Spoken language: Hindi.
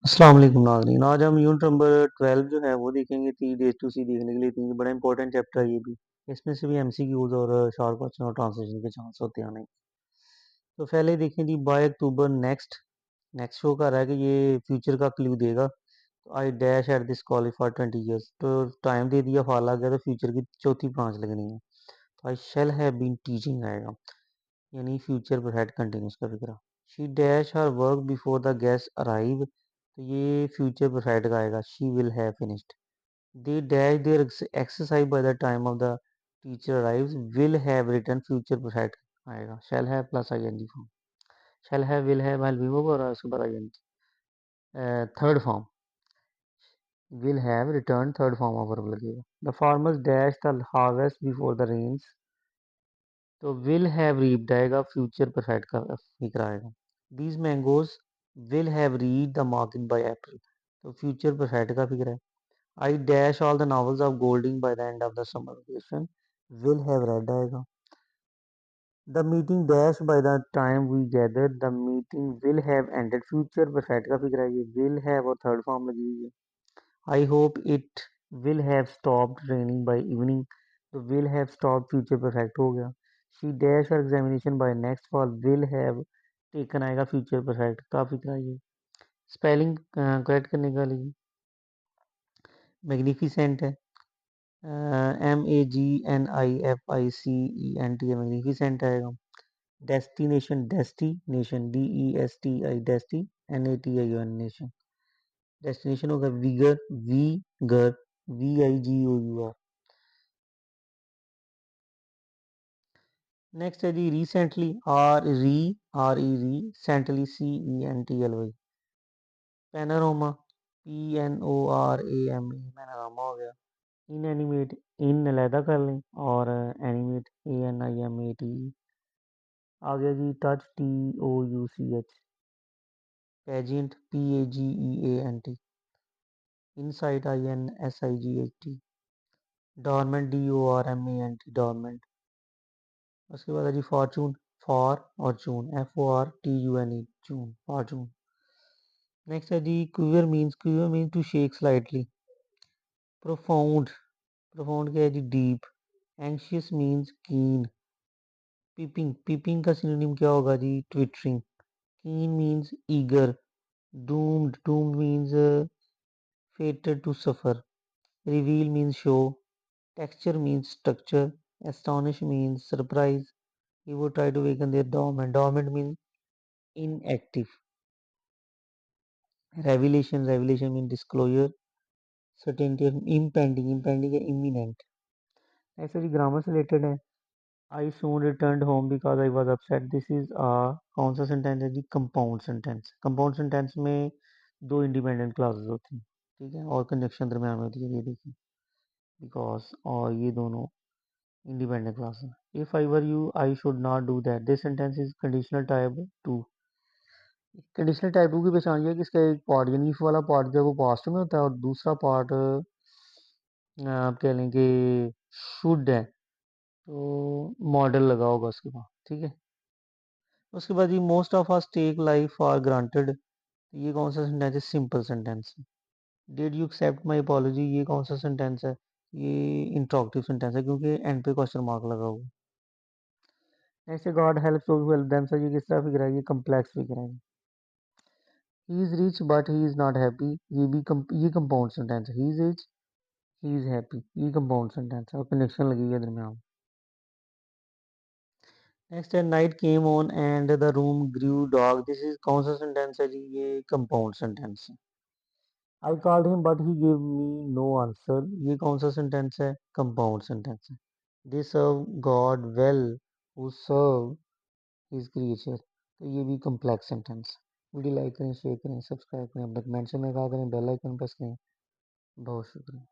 अस्सलाम वालेकुम नाज़रीन। आज हम यूनिट नंबर 12 जो है वो देखेंगे। 3 days टू सी देखने के लिए तीन बड़ा इंपॉर्टेंट चैप्टर है ये भी। इसमें से भी एमसीक्यूज और शॉर्ट क्वेश्चन और ट्रांसलेशन के चांस होते हैं आने। तो पहले देखें जी, बाय अक्टूबर नेक्स्ट। नेक्स्ट शो कर रहा है कि ये फ्यूचर का क्लू देगा। तो I dash at this college for 20 years। तो टाइम दे दिया, फॉल आ गया, तो फ्यूचर की चौथी ब्रांच लगनी है। तो I shall have been teaching आएगा, यानी फ्यूचर परफेक्ट कंटिन्यूस का फिक्रा। She dash her work before the guest arrive. तो ये फ्यूचर परफेक्ट का आएगा, she will have finished. They dash their exercise by the time of the teacher arrives, will have written future perfect आएगा, shall have plus ING form. Shall have, will have, हैल भी वो और उसके बाद ING third form. Will have return third form of verb लगेगा। The farmers dash the harvest before the rains. तो विल हैव रीप्ड आएगा, फ्यूचर परफेक्ट का फिक्र आएगा। These mangoes will have read the market by April. तो फ्यूचर परफेक्ट का फिक्र है। I dash all the novels of Golding by the end of the summer vacation, will have read आएगा। The meeting dash by the time we gather, the meeting will have ended. Future perfect का फिक्र है, ये विल हैव और थर्ड फॉर्म लगी हुई है। I hope it will have stopped raining by evening। तो will have stopped future perfect हो गया। She dash her examination by next fall, will have taken आएगा फ्यूचर परफेक्ट काफी कराइए। स्पेलिंग करेक्ट करने का लिए मैग्निफिसेंट है, MAGNIFICENT है, मैग्निफिसेंट आएगा। Destination, destination, DESTI, desti, NATION nation. Destination होगा विगर, वीगर, VIGOUR। नेक्स्ट है जी recently, RE cently, CENTLY। Panorama, PNORAMA, panorama हो गया। इनएनिमेट, इन अलहदा कर लें और एनिमेट, ANIMATE। आ गया जी touch, TOUCH। Pageant, PAGEANT। Insight, INSIGHT। Dormant, DORMANT, dormant. उसके बाद है जी फॉर्चून, फॉर और चून, FORTUNE, चून, फॉर्चून। नेक्स्ट है जी quiver means to shake slightly. Profound, profound क्या है जी deep. Anxious means keen. Peeping का सिनोनिम क्या होगा जी twittering. Keen means eager. Doomed means fated to suffer। Reveal means show. Texture means structure. Astonish means surprise. He would try to awaken their dormant, dormant means inactive। Revelation mean disclosure. Certainty, impending या इमिनेंट। ऐसे जी ग्रामर से रिलेटेड है। I soon return home because I was upset. This is कौन सा सेंटेंस है जी कंपाउंड सेंटेंस। कंपाउंड सेंटेंस में दो इंडिपेंडेंट क्लासेस होती हैं, ठीक है, और कंजक्शन दरम्यान में होती है, ये देखिए बिकॉज और ये दोनों independent classes. If I were you I should not do that. This sentence is conditional type two. Conditional type two की पहचान ये है कि इसका एक पार्ट यानी इफ वाला पार्ट जो है वो पास्ट में होता है और दूसरा पार्ट आप कह लें कि शुड है, तो मॉडल लगा होगा उसके बाद, ठीक है। उसके बाद ये most of us take life for granted. ये कौन सा सेंटेंस है, सिंपल सेंटेंस है। Did you accept my apology, ये कौन सा सेंटेंस है, ये इंट्रोगेटिव सेंटेंस है क्योंकि एंड पे क्वेश्चन मार्क लगा हुआ है। Next God helps those who help themselves, ये किस तरह फिगर है, ये कम्प्लेक्स फिगर है। He is rich but he is not happy, ये कंपाउंड सेंटेंस है। He is rich, he is happy, ये कंपाउंड सेंटेंस है और कनेक्शन लगी है दरमियान। नेक्स्ट है night came on and the room grew dark. This is कौन सा सेंटेंस है जी, ये कंपाउंड सेंटेंस है। I called him but he give me no answer, ये कौन सा सेंटेंस है, कंपाउंड सेंटेंस है। They serve God well who serve his creature, तो ये भी कम्प्लेक्स सेंटेंस है। वीडियो लाइक करें, शेयर करें, सब्सक्राइब करें, अपने कमेंट में कहा करें, बेल आइकन प्रेस करें। बहुत शुक्रिया।